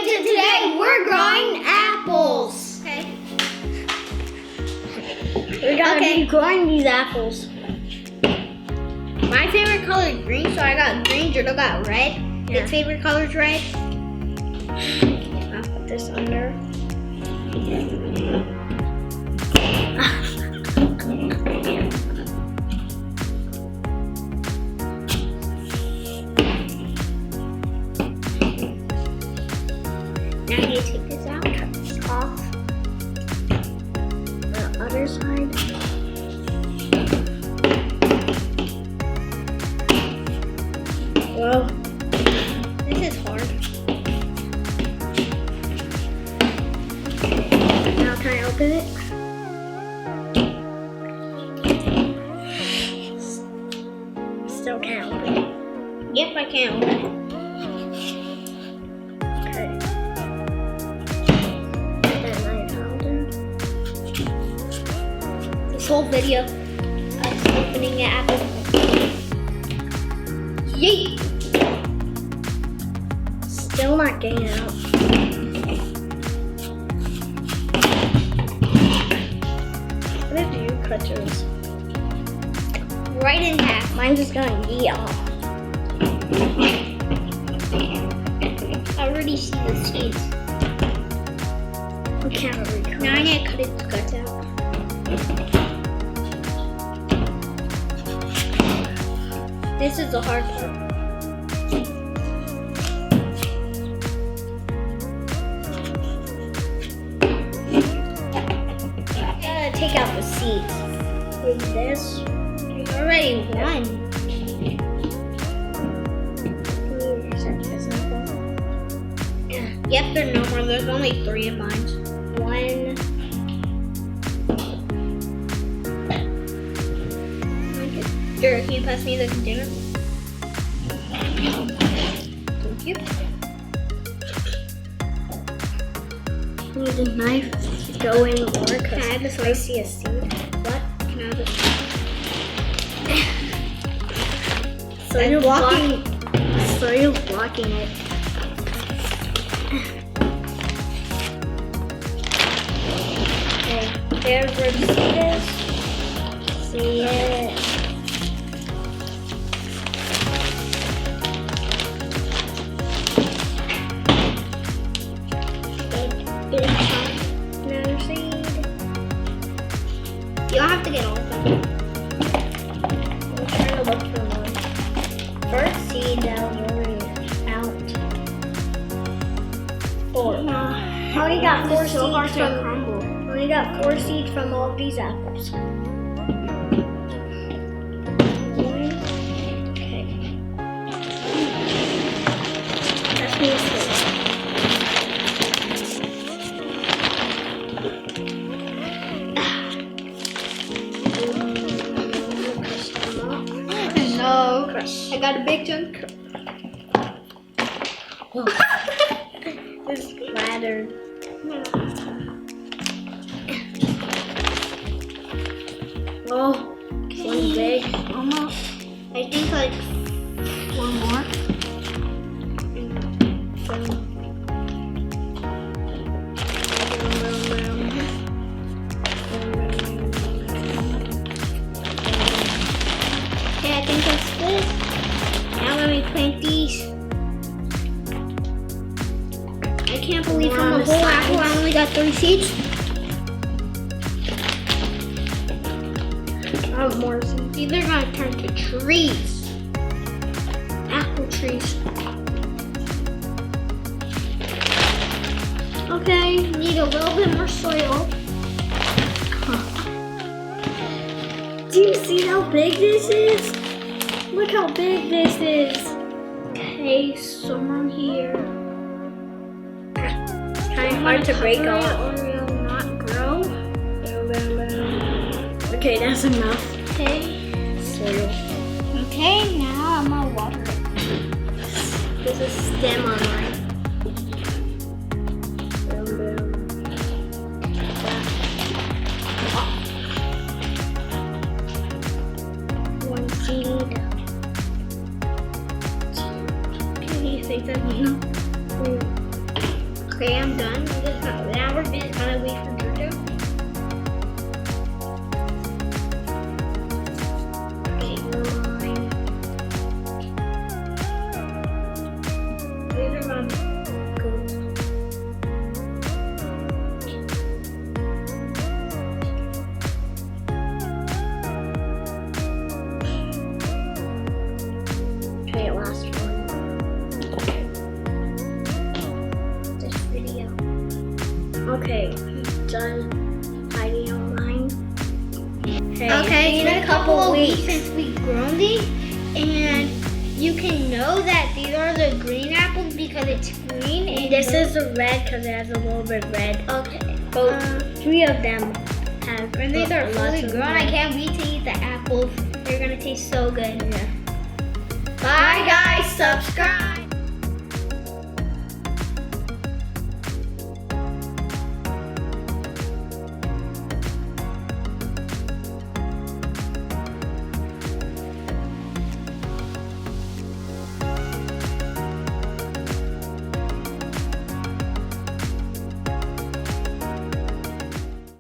today we're growing apples. Okay. We're gonna be growing these apples. My favorite color is green, so I got green. Jordan got red. Yeah. His favorite color is red. I'll put this under. Now you take this out. Cut this off. The other side. Whoa. This is hard. Now can I open it? Still can't open it. Yep, I can't open it. Okay. Put that knife out there. This whole video, us opening the apple. Yeet! Still not getting it out. What did you cut yours? Right in half. Mine's just gonna yeet off. I already see the seeds. We can't really cut. Now I need to cut its guts out. This is the hard part. Gotta take out the seeds. With this. There's already one. Yep, there's no more. There's only 3 in mine. One. Jared, can you pass me the container? Thank you. Need a knife to go in more Can I because have this I see a seed. What? Can I have this? So I'm you're blocking- blocking. So you're blocking it. Okay, there's where the seed is. See it. Another seed. You don't have to get all of them. I'm trying to look for one. First seed that was already out. 4. I only got 4 It's so hard seeds to from. crumble. I only got 4 seeds from all of these apples. Okay. That's me too. No. Crush. I got a big chunk. It's splattered. Oh, one big. Almost. I think like 1 more. Okay, I think that's good. Now let me plant these. I can't believe More from on the the whole apple I sides. only got 3 seeds. I have more seeds. These are gonna turn to trees. Apple trees. Okay, need a little bit more soil. Do you see how big this is? Look how big this is. Okay, some here. Kind of hard to break Cover it off. or it'll not grow. Okay, that's enough. Okay. Soil. Okay, now I'm gonna water it. There's a stem on mine. One seed. Can you think that enough? Okay, I'm done. Now we're just gonna wait for Jojo. Okay, mine. These are mine. Cool. Okay, last one. This video. Okay, done hiding out mine. Okay, in it's been a couple of weeks since we've grown these, and you can know that these are the green apples because it's green. And This is the red because it has a little bit red. okay. But 3 of them have. When these are lots fully of grown, red. I can't wait to eat the apples. They're gonna taste so good. Yeah. Bye guys, subscribe.